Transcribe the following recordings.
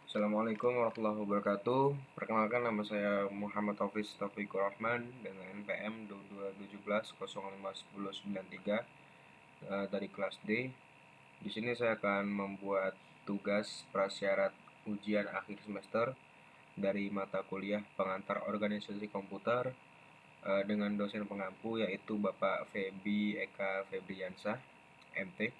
Assalamualaikum warahmatullahi wabarakatuh. Perkenalkan, nama saya Muhammad Hafiz Taufikur Rahman dengan NPM 2217051093 dari kelas D. Di sini saya akan membuat tugas prasyarat ujian akhir semester dari mata kuliah pengantar organisasi komputer dengan dosen pengampu yaitu Bapak Febi Eka Febriansah, MT.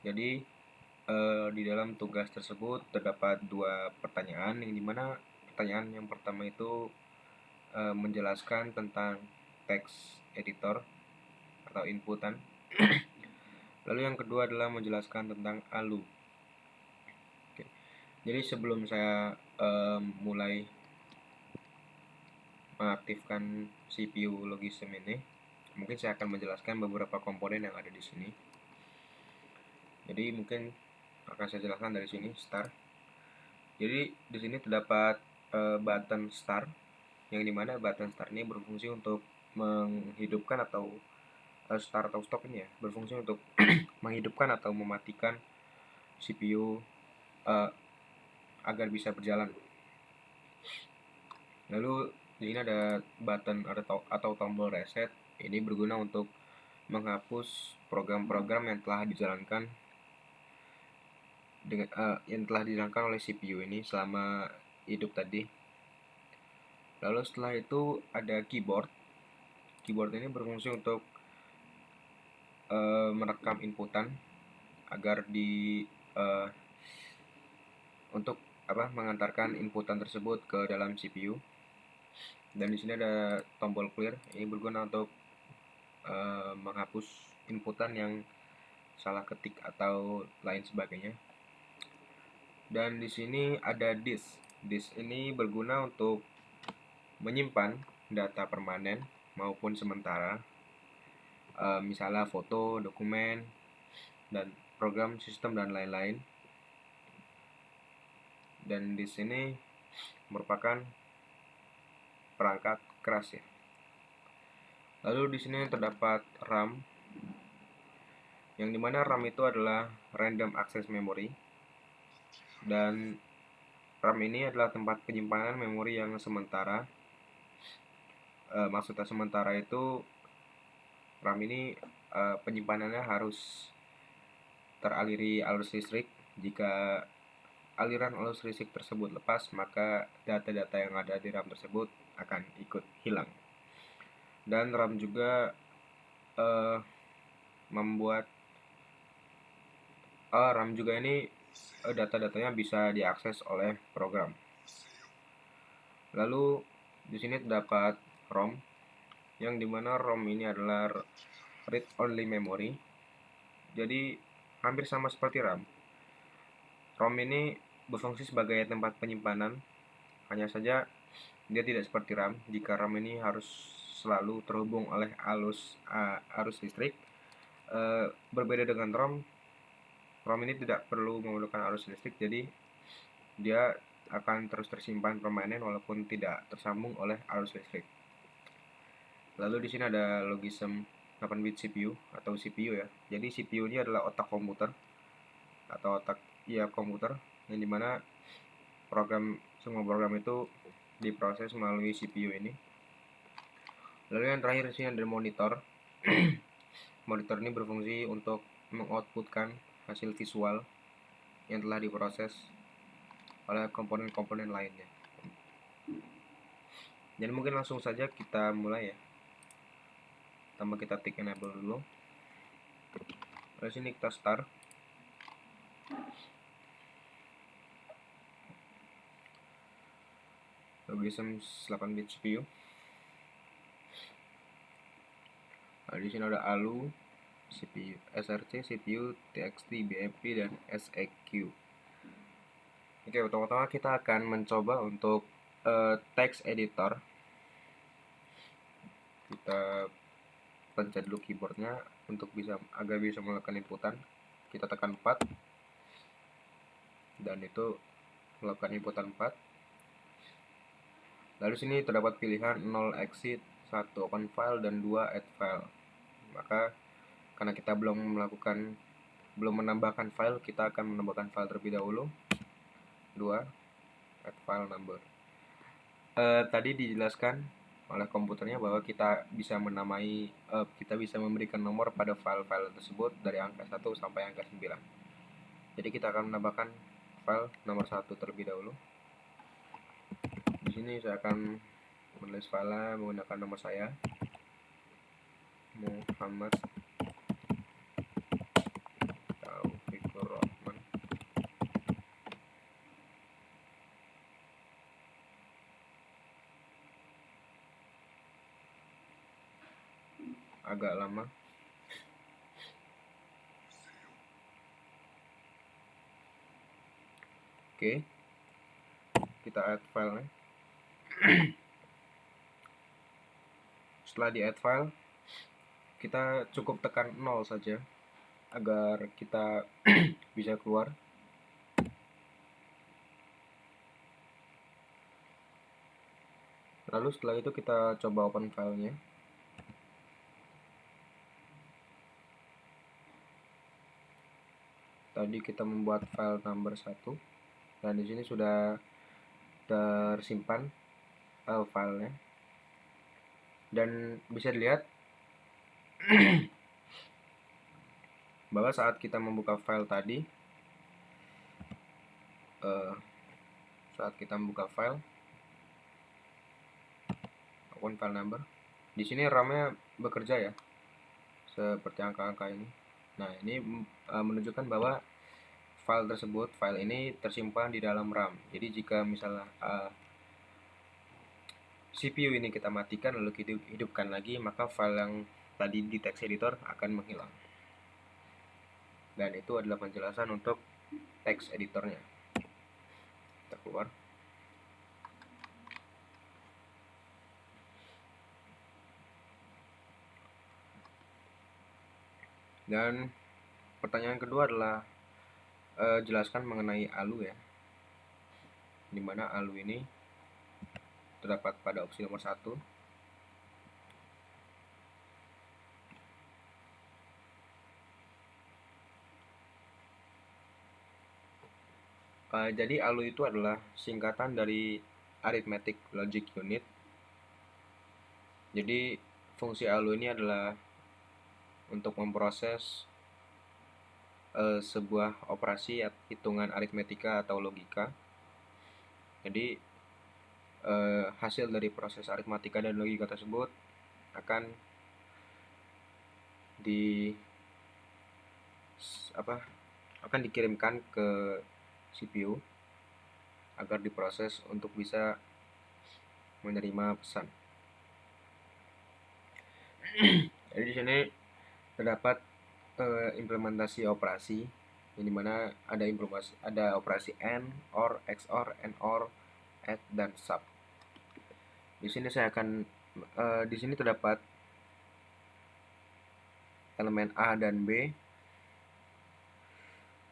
Jadi di dalam tugas tersebut terdapat dua pertanyaan, yang dimana pertanyaan yang pertama itu menjelaskan tentang teks editor atau inputan. Lalu yang kedua adalah menjelaskan tentang ALU. Oke. Jadi sebelum saya mulai mengaktifkan CPU Logism ini, mungkin saya akan menjelaskan beberapa komponen yang ada di sini. Jadi mungkin akan saya jelaskan dari sini, start. Jadi di sini terdapat button start, yang dimana button start ini berfungsi untuk menghidupkan atau start atau stop ini ya, berfungsi untuk menghidupkan atau mematikan CPU agar bisa berjalan. Lalu di sini ada button atau tombol reset. Ini berguna untuk menghapus program-program yang telah dijalankan oleh CPU ini selama hidup tadi. Lalu setelah itu ada keyboard. Keyboard ini berfungsi untuk merekam inputan agar untuk mengantarkan inputan tersebut ke dalam CPU. Dan di sini ada tombol clear. Ini berguna untuk menghapus inputan yang salah ketik atau lain sebagainya. Dan di sini ada disk. Disk ini berguna untuk menyimpan data permanen maupun sementara, misalnya foto, dokumen, dan program sistem dan lain-lain. Dan di sini merupakan perangkat keras ya. Lalu di sini terdapat RAM, yang dimana RAM itu adalah Random Access Memory, dan RAM ini adalah tempat penyimpanan memori yang sementara. Maksudnya sementara itu RAM ini penyimpanannya harus teraliri arus listrik. Jika aliran arus listrik tersebut lepas, maka data-data yang ada di RAM tersebut akan ikut hilang. Dan RAM juga RAM juga ini data-datanya bisa diakses oleh program. Lalu di sini terdapat ROM, yang dimana ROM ini adalah read only memory. Jadi hampir sama seperti RAM. ROM ini berfungsi sebagai tempat penyimpanan, hanya saja dia tidak seperti RAM. Jika RAM ini harus selalu terhubung oleh arus listrik, berbeda dengan ROM ini tidak perlu memerlukan arus listrik, jadi dia akan terus tersimpan permanen walaupun tidak tersambung oleh arus listrik. Lalu di sini ada Logism 8-bit CPU atau CPU ya. Jadi CPU ini adalah otak komputer atau komputer, yang dimana semua program itu diproses melalui CPU ini. Lalu yang terakhir di sini ada monitor. Monitor ini berfungsi untuk mengoutputkan hasil visual yang telah diproses oleh komponen-komponen lainnya. Jadi mungkin langsung saja kita mulai ya. Pertama kita tick enable dulu. Lalu sini kita start. Logism 8-bit CPU. Nah, di sini ada ALU, CPU, SRC, CPU, TXT, BMP, dan SEQ. Oke, pertama-tama kita akan mencoba untuk text editor. Kita pencet dulu keyboardnya agar bisa melakukan inputan. Kita tekan 4, dan itu melakukan inputan 4. Lalu sini terdapat pilihan 0 exit, 1 open file, dan 2 add file. Maka karena kita belum menambahkan file, kita akan menambahkan file terlebih dahulu. 2 add file number. Tadi dijelaskan oleh komputernya bahwa kita bisa menamai, kita bisa memberikan nomor pada file-file tersebut dari angka 1 sampai angka 9. Jadi kita akan menambahkan file nomor 1 terlebih dahulu. Di sini saya akan menulis file menggunakan nomor saya, Muhammad Taufikur Rahman. Agak lama. Oke, kita add filenya. Setelah di add file, kita cukup tekan 0 saja agar kita bisa keluar. Lalu setelah itu kita coba open filenya. Tadi kita membuat file number 1 dan di sini sudah tersimpan filenya. Dan bisa dilihat bahwa saat kita membuka file tadi, open file number, di sini RAM-nya bekerja ya, seperti angka-angka ini. Nah, ini menunjukkan bahwa file ini tersimpan di dalam RAM. Jadi jika misalnya CPU ini kita matikan lalu kita hidupkan lagi, maka file yang tadi di text editor akan menghilang. Dan itu adalah penjelasan untuk text editornya. Kita keluar. Dan pertanyaan kedua adalah jelaskan mengenai ALU ya, dimana ALU ini terdapat pada opsi nomor 1. Jadi ALU itu adalah singkatan dari Arithmetic Logic Unit. Jadi fungsi ALU ini adalah untuk memproses sebuah operasi hitungan aritmetika atau logika. Jadi hasil dari proses aritmatika dan logika tersebut akan dikirimkan ke CPU agar diproses untuk bisa menerima pesan. Jadi di sini terdapat implementasi operasi, yang dimana ada operasi AND, OR, XOR, NOR, ADD, dan SUB. Di sini di sini terdapat elemen A dan B,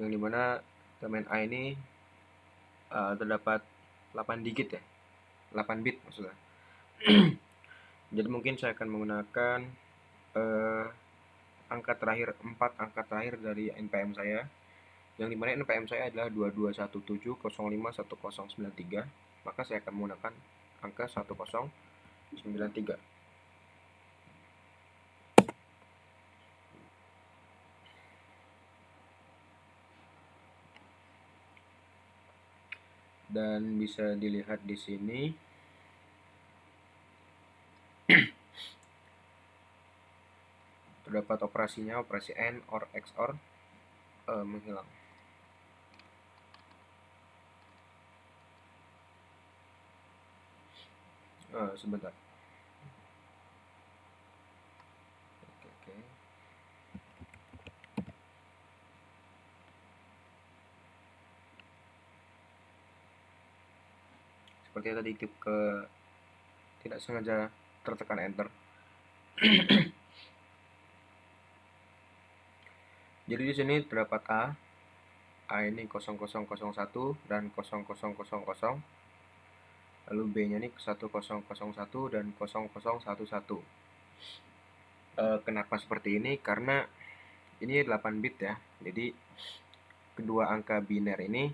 yang dimana elemen A ini terdapat 8 digit ya, 8 bit maksudnya. Jadi mungkin saya akan menggunakan 4 angka terakhir dari NPM saya, yang dimana NPM saya adalah 2217051093, maka saya akan menggunakan angka 1093. Dan bisa dilihat di sini terdapat operasinya, operasi AND, OR, XOR menghilang. Sebentar. Oke. Seperti tadi tidak sengaja tertekan enter. Jadi di sini terdapat A ini 0001 dan 0000, lalu B-nya ini 1001 dan 0011. Kenapa seperti ini? Karena ini 8 bit ya. Jadi kedua angka biner ini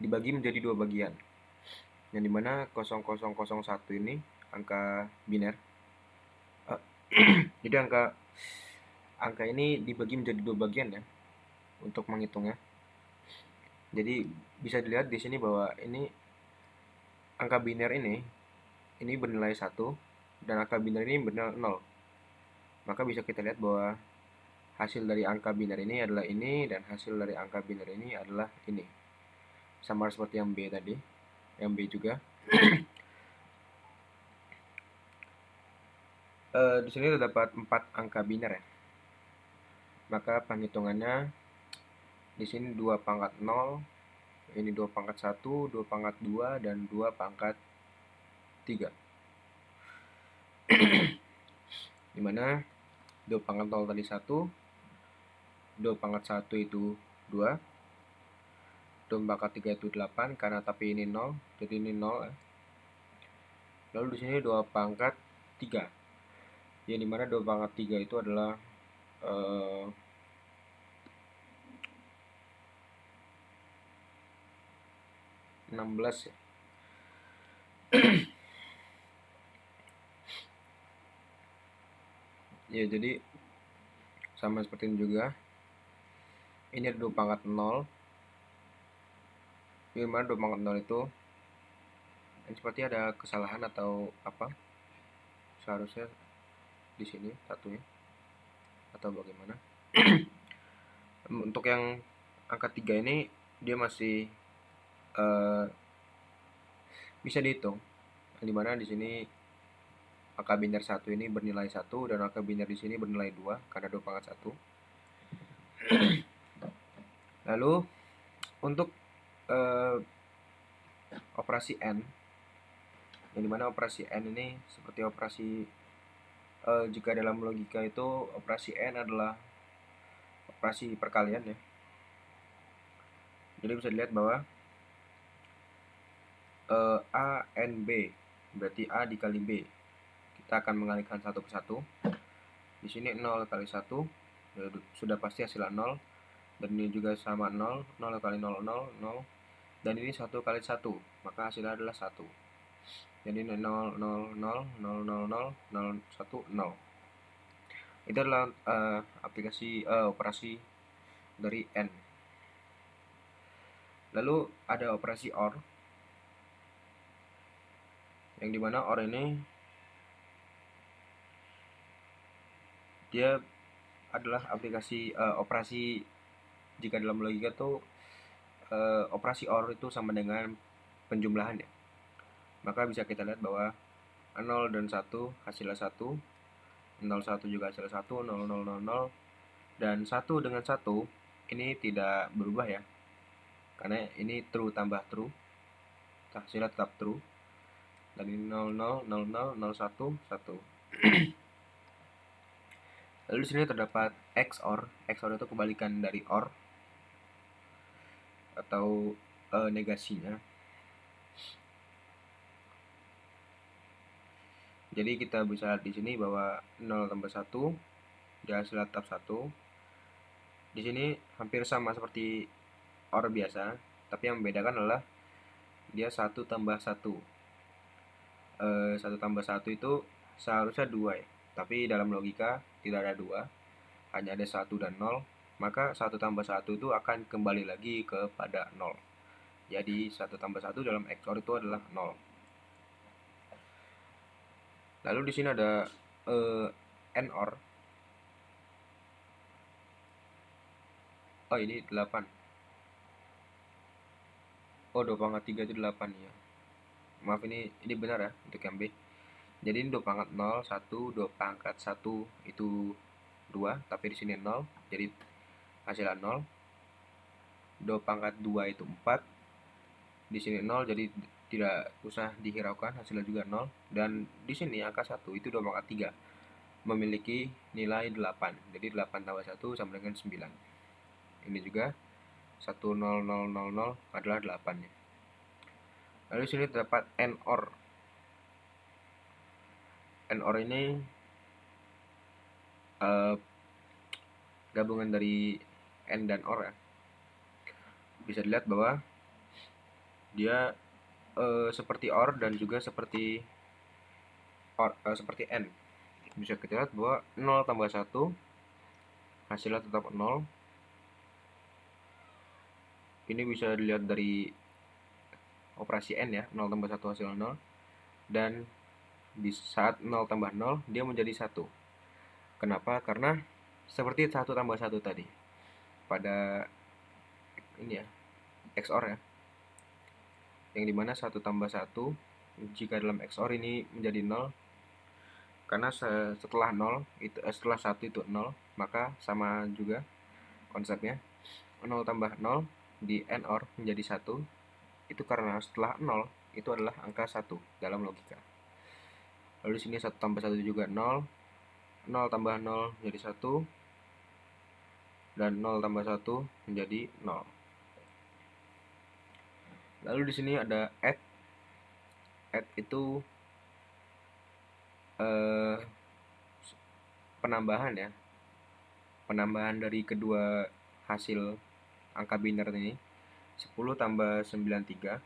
dibagi menjadi dua bagian, yang dimana 0001 ini angka biner. Jadi angka ini dibagi menjadi dua bagian ya untuk menghitungnya. Jadi bisa dilihat di sini bahwa ini angka biner ini bernilai 1 dan angka biner ini bernilai 0. Maka bisa kita lihat bahwa hasil dari angka biner ini adalah ini dan hasil dari angka biner ini adalah ini. Sama seperti yang B tadi, yang B juga. Di sini terdapat 4 angka biner ya. Maka penghitungannya di sini 2 pangkat 0, ini 2 pangkat 1, 2 pangkat 2, dan 2 pangkat 3. Dimana 2 pangkat 0 tadi 1, 2 pangkat 1 itu 2, 2 pangkat 3 itu 8, karena tapi ini 0, jadi ini 0 ya. Lalu di sini 2 pangkat 3, yang dimana 2 pangkat 3 itu adalah 16 ya. Ya, jadi sama seperti ini juga. Ini ada 2 pangkat 0. Di mana 2 pangkat 0 itu ini seperti ada kesalahan atau apa. Seharusnya di sini satunya atau bagaimana. Untuk yang angka 3 ini dia masih bisa dihitung. Dimana di sini angka biner 1 ini bernilai 1 dan angka biner di sini bernilai 2 karena 2 pangkat 1. Lalu untuk operasi N, yang dimana operasi N ini seperti operasi jika dalam logika itu operasi N adalah operasi perkalian ya. Jadi bisa dilihat bahwa A N B berarti A dikali B. Kita akan mengalihkan satu ke satu. Di sini 0 kali 1 sudah pasti hasilnya 0, dan ini juga sama 0, 0 kali 0, 0, 0, dan ini 1 kali 1, maka hasilnya adalah 1. Jadi 0, 0, 0, 0, 0, 0, 0, 1, 0. Itu adalah aplikasi operasi dari N. Lalu ada operasi OR, yang dimana OR ini dia adalah aplikasi operasi jika dalam logika tuh operasi OR itu sama dengan penjumlahan ya. Maka bisa kita lihat bahwa 0 dan 1 hasilnya 1, 0, 1 juga hasilnya 1, 0, 0, 0, 0, dan 1 dengan 1 ini tidak berubah ya, karena ini true tambah true, hasilnya tetap true. Dan ini 0, 0, 0, 0, 0, 1, 1. Lalu di sini terdapat XOR. XOR itu kebalikan dari OR atau negasinya. Jadi kita bisa lihat di sini bahwa 0 tambah 1 dia hasilnya tetap 1. Di sini hampir sama seperti OR biasa, tapi yang membedakan adalah dia 1 tambah 1. 1 tambah 1 itu seharusnya 2 ya, tapi dalam logika tidak ada 2, hanya ada 1 dan 0, maka 1 tambah 1 itu akan kembali lagi kepada 0. Jadi 1 tambah 1 dalam XOR itu adalah 0. Lalu di sini ada NOR. Oh, ini 8. Oh, 2 pangkat 3 itu 8 ya. Maaf, ini benar ya untuk yang B. Jadi ini 2 pangkat 0, 1, 2 pangkat 1 itu 2, tapi di sini 0, jadi hasilnya 0. 2 pangkat 2 itu 4, di sini 0, jadi tidak usah dihiraukan, hasilnya juga 0. Dan di sini angka 1 itu 2 pangkat 3 memiliki nilai 8, jadi 8 tambah 1 sama dengan 9. Ini juga 1, 0, 0, 0, 0 adalah 8 ya. Lalu di sini terdapat NOR. NOR ini gabungan dari N dan OR ya. Bisa dilihat bahwa Dia seperti OR dan juga seperti AND. Bisa kita lihat bahwa 0 tambah 1 hasilnya tetap 0. Ini bisa dilihat dari operasi AND ya, 0 tambah 1 hasil 0. Dan di saat 0 tambah 0 dia menjadi 1. Kenapa? Karena seperti 1 tambah 1 tadi. Pada ini ya, XOR ya. Yang dimana 1 tambah 1 jika dalam XOR ini menjadi 0, karena setelah 0 itu setelah 1 itu 0, maka sama juga konsepnya. 0 tambah 0 di AND OR menjadi 1, itu karena setelah 0 itu adalah angka 1 dalam logika. Lalu di sini 1 tambah 1 juga 0, 0 tambah 0 menjadi 1, dan 0 tambah 1 menjadi 0. Lalu di sini ada add. Add itu penambahan ya. Penambahan dari kedua hasil angka biner ini. 10 tambah 93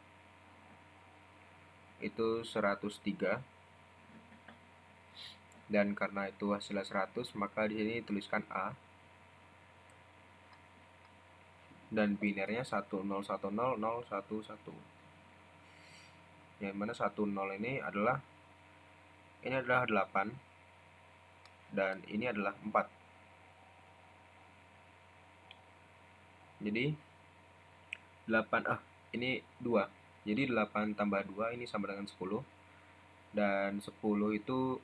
itu 103. Dan karena itu hasilnya 100, maka di sini tuliskan A. Dan binernya 10100111. Yang mana 10 ini adalah 8 dan ini adalah 4. Jadi 8 ini 2. Jadi 8 tambah 2 ini sama dengan 10. Dan 10 itu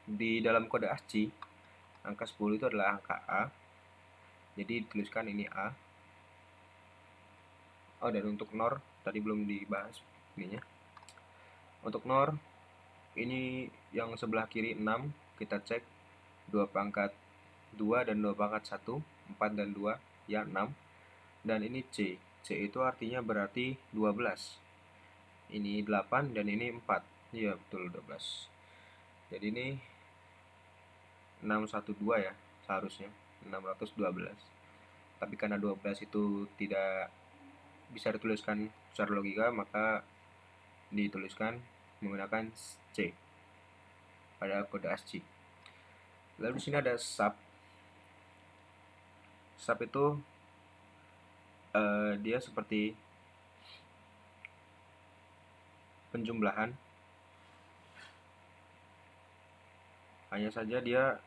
di dalam kode ASCII, angka 10 itu adalah angka A. Jadi dituliskan ini A. Dan untuk NOR tadi belum dibahas ininya. Untuk NOR ini yang sebelah kiri 6, kita cek 2 pangkat 2 dan 2 pangkat 1, 4 dan 2 ya 6. Dan ini C. C itu artinya berarti 12. Ini 8 dan ini 4. Iya betul 12. Jadi ini 612 ya seharusnya 612. Tapi karena 12 itu tidak bisa dituliskan secara logika, maka dituliskan menggunakan C pada kode ASCII. Lalu di sini ada sub. Sub itu dia seperti penjumlahan. Hanya saja dia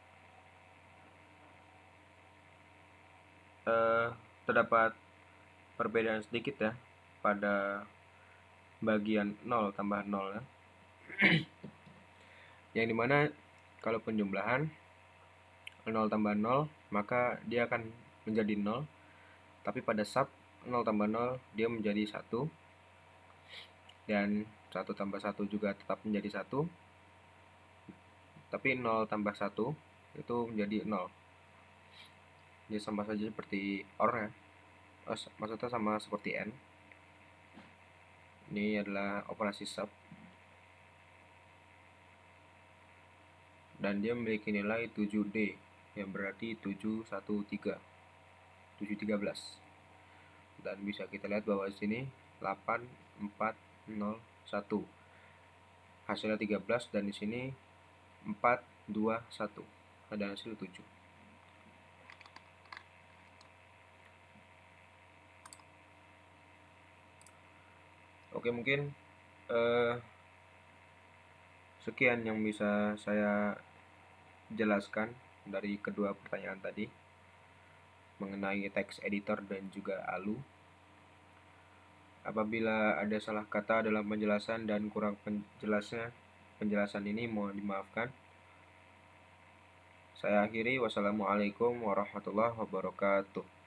terdapat perbedaan sedikit ya pada bagian 0 tambah 0 ya. Yang dimana kalau penjumlahan 0 tambah 0 maka dia akan menjadi 0. Tapi pada sub 0 tambah 0 dia menjadi 1. Dan 1 tambah 1 juga tetap menjadi 1. Tapi 0 tambah 1 itu menjadi 0. Jadi sama saja seperti OR ya. Maksudnya sama seperti AND. Ini adalah operasi sub. Dan dia memiliki nilai 7D, yang berarti 713. 713. Dan bisa kita lihat bahwa di sini 8401. Hasilnya 13 dan di sini 421. Ada hasil 7. Oke, mungkin sekian yang bisa saya jelaskan dari kedua pertanyaan tadi mengenai text editor dan juga ALU. Apabila ada salah kata dalam penjelasan dan kurang penjelasan ini mohon dimaafkan. Saya akhiri, wassalamualaikum warahmatullahi wabarakatuh.